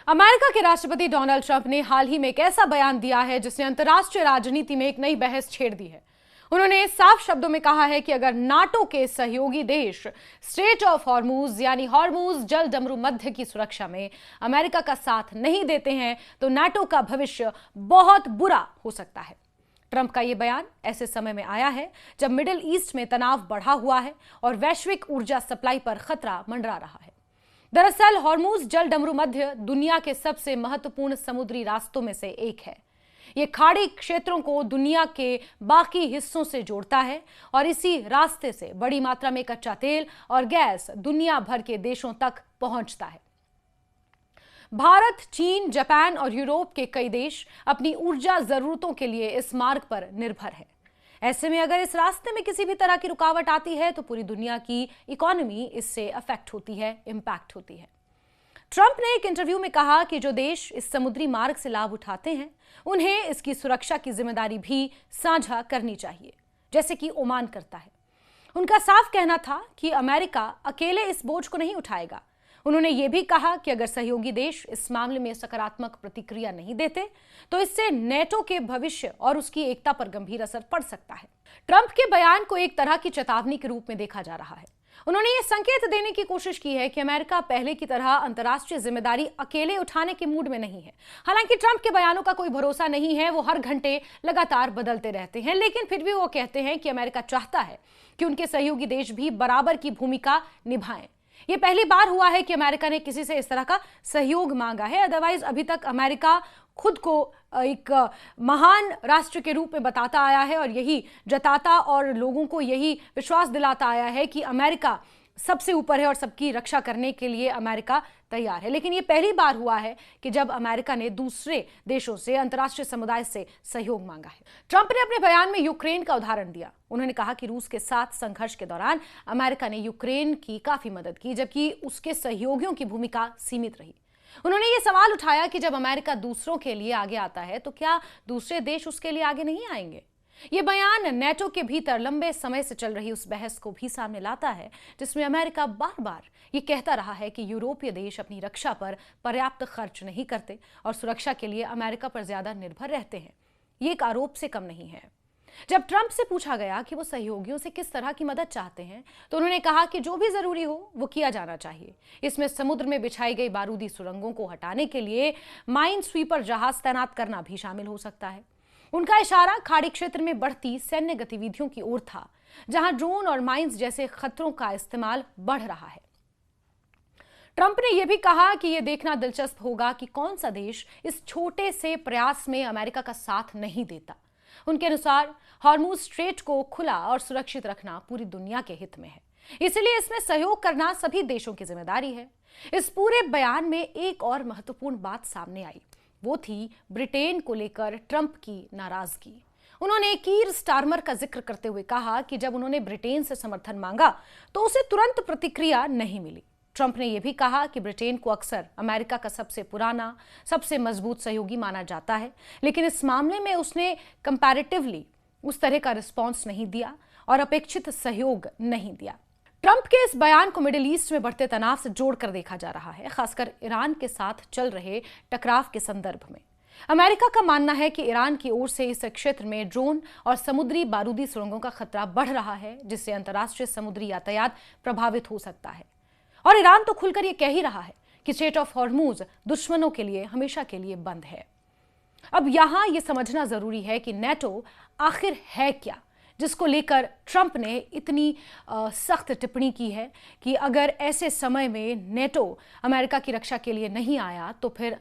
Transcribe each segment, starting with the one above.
America के राष्ट्रपति Donald Trump ने हाल ही में एक ऐसा बयान दिया है जिसने अंतर्राष्ट्रीय राजनीति में एक नई बहस छेड़ दी है। उन्होंने साफ शब्दों में कहा है कि अगर नाटो के सहयोगी देश स्ट्रेट ऑफ हॉर्मूज यानी हॉर्मूज जल डमरू मध्य की सुरक्षा में अमेरिका का साथ नहीं देते हैं तो नाटो का भविष्य बहुत बुरा हो सकता है। ट्रंप का यह बयान ऐसे समय में आया है जब मिडिल ईस्ट में तनाव बढ़ा हुआ है और वैश्विक ऊर्जा सप्लाई पर खतरा मंडरा रहा है। दरअसल हॉर्मूज जल डमरू मध्य दुनिया के सबसे महत्वपूर्ण समुद्री रास्तों में से एक है। ये खाड़ी क्षेत्रों को दुनिया के बाकी हिस्सों से जोड़ता है और इसी रास्ते से बड़ी मात्रा में कच्चा तेल और गैस दुनिया भर के देशों तक पहुंचता है। भारत, चीन, जापान और यूरोप के कई देश अपनी ऊर्जा जरूरतों के लिए इस मार्ग पर निर्भर है। ऐसे में अगर इस रास्ते में किसी भी तरह की रुकावट आती है तो पूरी दुनिया की इकोनॉमी इससे अफेक्ट होती है, इंपैक्ट होती है। ट्रंप ने एक इंटरव्यू में कहा कि जो देश इस समुद्री मार्ग से लाभ उठाते हैं उन्हें इसकी सुरक्षा की जिम्मेदारी भी साझा करनी चाहिए, जैसे कि ओमान करता है। उनका साफ कहना था कि अमेरिका अकेले इस बोझ को नहीं उठाएगा। उन्होंने ये भी कहा कि अगर सहयोगी देश इस मामले में सकारात्मक प्रतिक्रिया नहीं देते तो इससे नेटो के भविष्य और उसकी एकता पर गंभीर असर पड़ सकता है। ट्रंप के बयान को एक तरह की चेतावनी के रूप में देखा जा रहा है। उन्होंने ये संकेत देने की कोशिश की है कि अमेरिका पहले की तरह अंतर्राष्ट्रीय जिम्मेदारी अकेले उठाने के मूड में नहीं है। हालांकि ट्रंप के बयानों का कोई भरोसा नहीं है, वो हर घंटे लगातार बदलते रहते हैं, लेकिन फिर भी वो कहते हैं कि अमेरिका चाहता है कि उनके सहयोगी देश भी बराबर की भूमिका निभाएं। ये पहली बार हुआ है कि अमेरिका ने किसी से इस तरह का सहयोग मांगा है। अदरवाइज अभी तक अमेरिका खुद को एक महान राष्ट्र के रूप में बताता आया है और यही जताता और लोगों को यही विश्वास दिलाता आया है कि अमेरिका सबसे ऊपर है और सबकी रक्षा करने के लिए अमेरिका तैयार है। लेकिन ये पहली बार हुआ है कि जब अमेरिका ने दूसरे देशों से, अंतर्राष्ट्रीय समुदाय से सहयोग मांगा है। ट्रंप ने अपने बयान में यूक्रेन का उदाहरण दिया। उन्होंने कहा कि रूस के साथ संघर्ष के दौरान अमेरिका ने यूक्रेन की काफी मदद की, जबकि उसके सहयोगियों की भूमिका सीमित रही। उन्होंने ये सवाल उठाया कि जब अमेरिका दूसरों के लिए आगे आता है तो क्या दूसरे देश उसके लिए आगे नहीं आएंगे। ये बयान नेटो के भीतर लंबे समय से चल रही उस बहस को भी सामने लाता है जिसमें अमेरिका बार बार ये कहता रहा है कि यूरोपीय देश अपनी रक्षा पर पर्याप्त खर्च नहीं करते और सुरक्षा के लिए अमेरिका पर ज्यादा निर्भर रहते हैं। ये एक आरोप से कम नहीं है। जब ट्रंप से पूछा गया कि वो सहयोगियों से किस तरह की मदद चाहते हैं तो उन्होंने कहा कि जो भी जरूरी हो वो किया जाना चाहिए। इसमें समुद्र में बिछाई गई बारूदी सुरंगों को हटाने के लिए माइन स्वीपर जहाज तैनात करना भी शामिल हो सकता है। उनका इशारा खाड़ी क्षेत्र में बढ़ती सैन्य गतिविधियों की ओर था, जहां ड्रोन और माइंस जैसे खतरों का इस्तेमाल बढ़ रहा है। ट्रंप ने यह भी कहा कि यह देखना दिलचस्प होगा कि कौन सा देश इस छोटे से प्रयास में अमेरिका का साथ नहीं देता। उनके अनुसार हॉर्मूज स्ट्रेट को खुला और सुरक्षित रखना पूरी दुनिया के हित में है, इसलिए इसमें सहयोग करना सभी देशों की जिम्मेदारी है। इस पूरे बयान में एक और महत्वपूर्ण बात सामने आई, वो थी ब्रिटेन को लेकर ट्रंप की नाराजगी। उन्होंने कीर स्टारमर का जिक्र करते हुए कहा कि जब उन्होंने ब्रिटेन से समर्थन मांगा तो उसे तुरंत प्रतिक्रिया नहीं मिली। ट्रंप ने यह भी कहा कि ब्रिटेन को अक्सर अमेरिका का सबसे पुराना, सबसे मजबूत सहयोगी माना जाता है, लेकिन इस मामले में उसने कंपैरेटिवली उस तरह का रिस्पॉन्स नहीं दिया और अपेक्षित सहयोग नहीं दिया। ट्रंप के इस बयान को मिडिल ईस्ट में बढ़ते तनाव से जोड़कर देखा जा रहा है, खासकर ईरान के साथ चल रहे टकराव के संदर्भ में। अमेरिका का मानना है कि ईरान की ओर से इस क्षेत्र में ड्रोन और समुद्री बारूदी सुरंगों का खतरा बढ़ रहा है, जिससे अंतर्राष्ट्रीय समुद्री यातायात प्रभावित हो सकता है। और ईरान तो खुलकर यह कह ही रहा है कि स्ट्रेट ऑफ हॉर्मूज दुश्मनों के लिए हमेशा के लिए बंद है। अब यहां यह समझना जरूरी है कि नेटो आखिर है क्या, जिसको लेकर ट्रंप ने इतनी सख्त टिप्पणी की है कि अगर ऐसे समय में नेटो अमेरिका की रक्षा के लिए नहीं आया तो फिर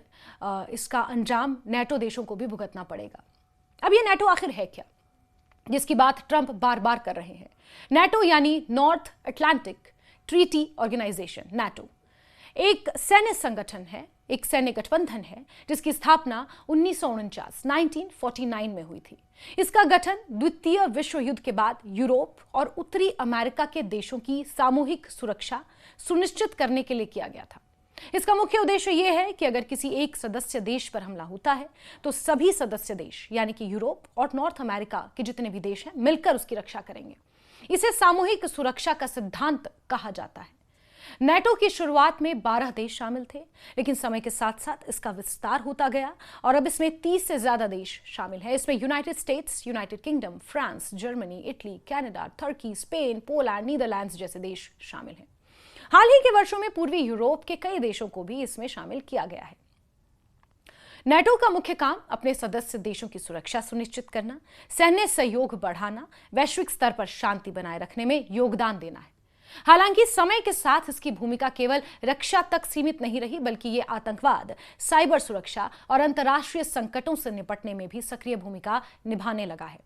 इसका अंजाम नेटो देशों को भी भुगतना पड़ेगा। अब ये नेटो आखिर है क्या, जिसकी बात ट्रंप बार बार कर रहे हैं। नेटो यानी North Atlantic Treaty Organisation, NATO एक सैन्य संगठन है, एक सैन्य गठबंधन है जिसकी स्थापना 1949 में हुई थी। इसका गठन द्वितीय विश्व युद्ध के बाद यूरोप और उत्तरी अमेरिका के देशों की सामूहिक सुरक्षा सुनिश्चित करने के लिए किया गया था। इसका मुख्य उद्देश्य यह है कि अगर किसी एक सदस्य देश पर हमला होता है तो सभी सदस्य देश यानी कि यूरोप और नॉर्थ अमेरिका के जितने भी देश हैं मिलकर उसकी रक्षा करेंगे। इसे सामूहिक सुरक्षा का सिद्धांत कहा जाता है। नेटो की शुरुआत में 12 देश शामिल थे, लेकिन समय के साथ साथ इसका विस्तार होता गया और अब इसमें 30 से ज्यादा देश शामिल हैं। इसमें United States, United Kingdom, France, Germany, Italy, Canada, तुर्की, स्पेन, पोलैंड, नीदरलैंड्स जैसे देश शामिल हैं। हाल ही के वर्षों में पूर्वी यूरोप के कई देशों को भी इसमें शामिल किया गया है। नेटो का मुख्य काम अपने सदस्य देशों की सुरक्षा सुनिश्चित करना, सैन्य सहयोग बढ़ाना, वैश्विक स्तर पर शांति बनाए रखने में योगदान देना है। हालांकि समय के साथ इसकी भूमिका केवल रक्षा तक सीमित नहीं रही, बल्कि ये आतंकवाद, साइबर सुरक्षा और अंतर्राष्ट्रीय संकटों से निपटने में भी सक्रिय भूमिका निभाने लगा है।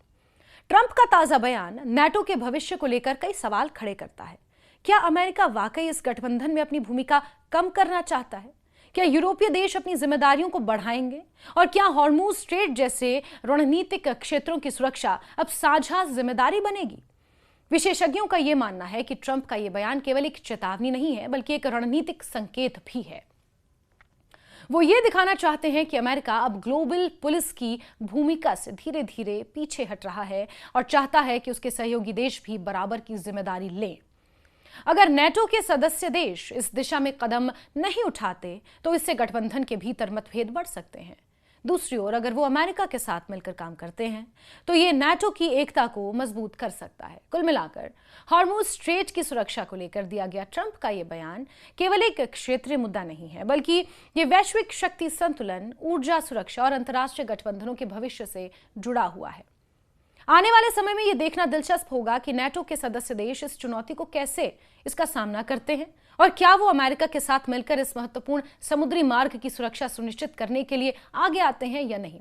ट्रंप का ताजा बयान नेटो के भविष्य को लेकर कई सवाल खड़े करता है। क्या अमेरिका वाकई इस गठबंधन में अपनी भूमिका कम करना चाहता है? क्या यूरोपीय देश अपनी जिम्मेदारियों को बढ़ाएंगे? और क्या हॉर्मुज स्ट्रेट जैसे रणनीतिक क्षेत्रों की सुरक्षा अब साझा जिम्मेदारी बनेगी? विशेषज्ञों का यह मानना है कि ट्रंप का यह बयान केवल एक चेतावनी नहीं है, बल्कि एक रणनीतिक संकेत भी है। वो ये दिखाना चाहते हैं कि अमेरिका अब ग्लोबल पुलिस की भूमिका से धीरे धीरे पीछे हट रहा है और चाहता है कि उसके सहयोगी देश भी बराबर की जिम्मेदारी लें। अगर नेटो के सदस्य देश इस दिशा में कदम नहीं उठाते तो इससे गठबंधन के भीतर मतभेद बढ़ सकते हैं। दूसरी ओर अगर वो अमेरिका के साथ मिलकर काम करते हैं तो ये नेटो की एकता को मजबूत कर सकता है। कुल मिलाकर हॉर्मुज स्ट्रेट की सुरक्षा को लेकर दिया गया ट्रंप का ये बयान केवल एक क्षेत्रीय मुद्दा नहीं है, बल्कि ये वैश्विक शक्ति संतुलन, ऊर्जा सुरक्षा और अंतर्राष्ट्रीय गठबंधनों के भविष्य से जुड़ा हुआ है। आने वाले समय में यह देखना दिलचस्प होगा कि नेटो के सदस्य देश इस चुनौती को कैसे इसका सामना करते हैं और क्या वो अमेरिका के साथ मिलकर इस महत्वपूर्ण समुद्री मार्ग की सुरक्षा सुनिश्चित करने के लिए आगे आते हैं या नहीं।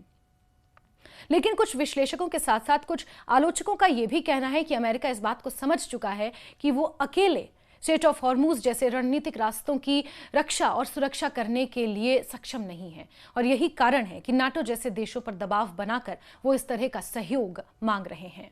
लेकिन कुछ विश्लेषकों के साथ साथ कुछ आलोचकों का यह भी कहना है कि अमेरिका इस बात को समझ चुका है कि वो अकेले स्ट्रेट ऑफ हॉर्मुज जैसे रणनीतिक रास्तों की रक्षा और सुरक्षा करने के लिए सक्षम नहीं है और यही कारण है कि नाटो जैसे देशों पर दबाव बनाकर वो इस तरह का सहयोग मांग रहे हैं।